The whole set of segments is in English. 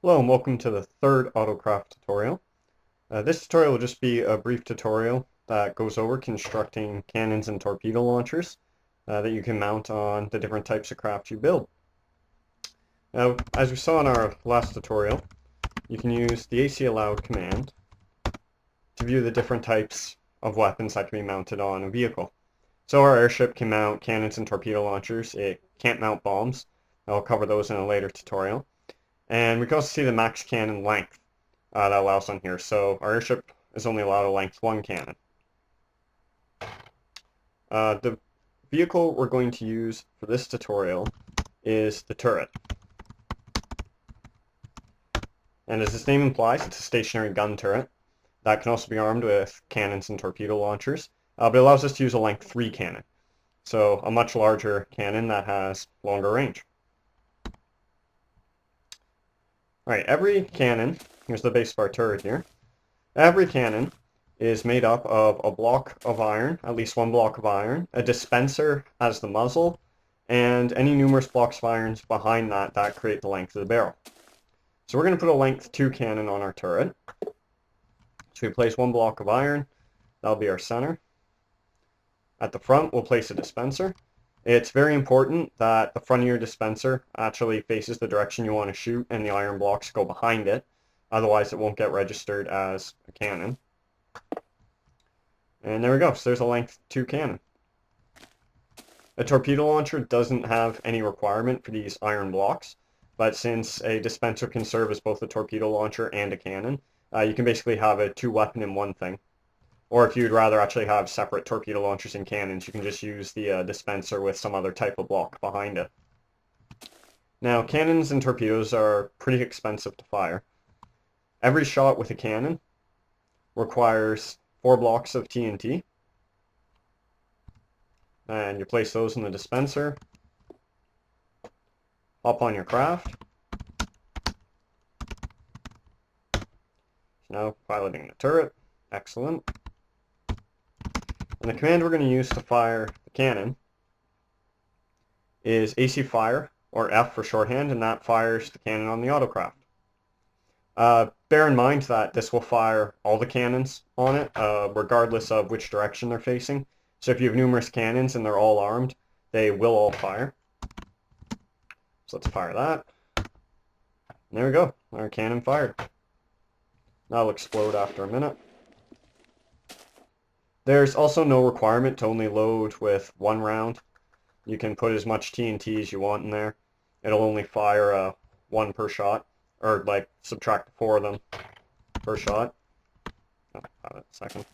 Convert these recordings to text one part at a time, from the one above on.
Hello and welcome to the third Autocraft tutorial. This tutorial will just be a brief tutorial that goes over constructing cannons and torpedo launchers that you can mount on the different types of craft you build. Now, as we saw in our last tutorial, you can use the AC allowed command to view the different types of weapons that can be mounted on a vehicle. So our airship can mount cannons and torpedo launchers. It can't mount bombs. I'll cover those in a later tutorial. And we can also see the max cannon length that allows on here. So our airship is only allowed to length one cannon. The vehicle we're going to use for this tutorial is the turret. And as its name implies, it's a stationary gun turret that can also be armed with cannons and torpedo launchers, but it allows us to use a length 3 cannon. So a much larger cannon that has longer range. Alright, every cannon, here's the base of our turret here, every cannon is made up of a block of iron, at least one block of iron, a dispenser as the muzzle, and any numerous blocks of irons behind that create the length of the barrel. So we're going to put a length 2 cannon on our turret. So we place one block of iron, that'll be our center. At the front, we'll place a dispenser. It's very important that the front of your dispenser actually faces the direction you want to shoot and the iron blocks go behind it. Otherwise, it won't get registered as a cannon. And there we go. So there's a length 2 cannon. A torpedo launcher doesn't have any requirement for these iron blocks, but since a dispenser can serve as both a torpedo launcher and a cannon, you can basically have a 2-weapon in one thing. Or if you'd rather actually have separate torpedo launchers and cannons, you can just use the dispenser with some other type of block behind it. Now, cannons and torpedoes are pretty expensive to fire. Every shot with a cannon requires 4 blocks of TNT. And you place those in the dispenser. Hop on your craft. Now piloting the turret. Excellent. And the command we're going to use to fire the cannon is AC fire, or F for shorthand, and that fires the cannon on the Autocraft. Bear in mind that this will fire all the cannons on it, regardless of which direction they're facing. So if you have numerous cannons and they're all armed, they will all fire. So let's fire that. And there we go, our cannon fired. That'll explode after a minute. There's also no requirement to only load with 1 round. You can put as much TNT as you want in there. It'll only fire 1 per shot, or like subtract 4 of them per shot. Oh, have it a second.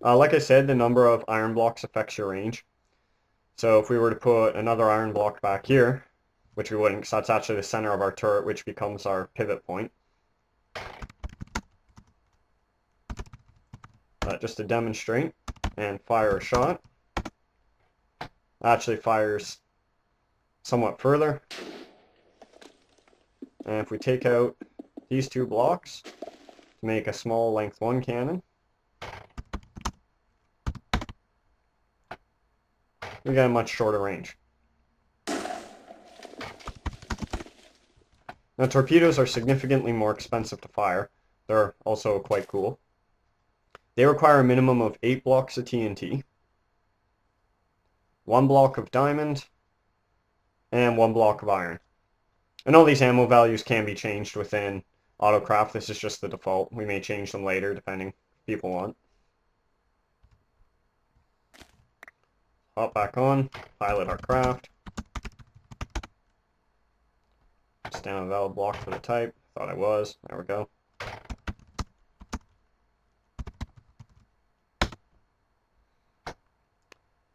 Like I said, the number of iron blocks affects your range. So if we were to put another iron block back here, which we wouldn't, because that's actually the center of our turret, which becomes our pivot point. Just to demonstrate, and fire a shot. Actually fires somewhat further. And if we take out these 2 blocks to make a small length 1 cannon, we get a much shorter range. Now torpedoes are significantly more expensive to fire. They're also quite cool. They require a minimum of 8 blocks of TNT, 1 block of diamond, and 1 block of iron. And all these ammo values can be changed within Autocraft. This is just the default. We may change them later depending if people want. Hop back on, pilot our craft. Stand a valid block for the type. Thought I was. There we go.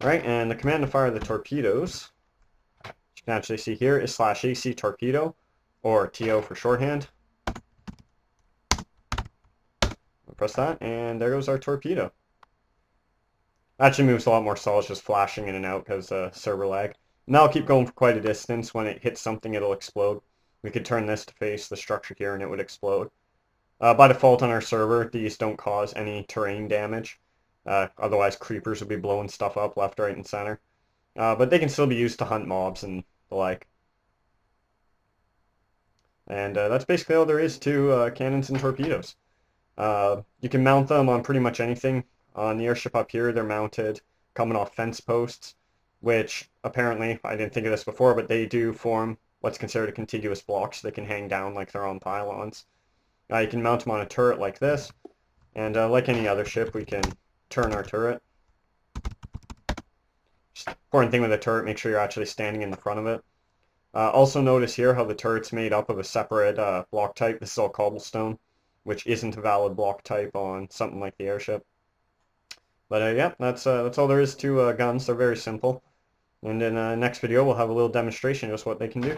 Right, and the command to fire the torpedoes, you can actually see here, is /AC torpedo, or TO for shorthand. We'll press that, and there goes our torpedo. Actually moves a lot more solid, just flashing in and out because server lag. And that'll keep going for quite a distance. When it hits something, it'll explode. We could turn this to face the structure here, and it would explode. By default on our server, these don't cause any terrain damage. Otherwise, creepers would be blowing stuff up left, right, and center. But they can still be used to hunt mobs and the like. And that's basically all there is to cannons and torpedoes. You can mount them on pretty much anything. On the airship up here, they're mounted coming off fence posts, which apparently, I didn't think of this before, but they do form what's considered a contiguous block, so they can hang down like they're on pylons. You can mount them on a turret like this, and like any other ship, we can turn our turret. Just important thing with a turret, make sure you're actually standing in the front of it. Also notice here how the turret's made up of a separate block type. This is all cobblestone, which isn't a valid block type on something like the airship. But yeah, that's all there is to guns. They're very simple. And in the next video, we'll have a little demonstration of just what they can do.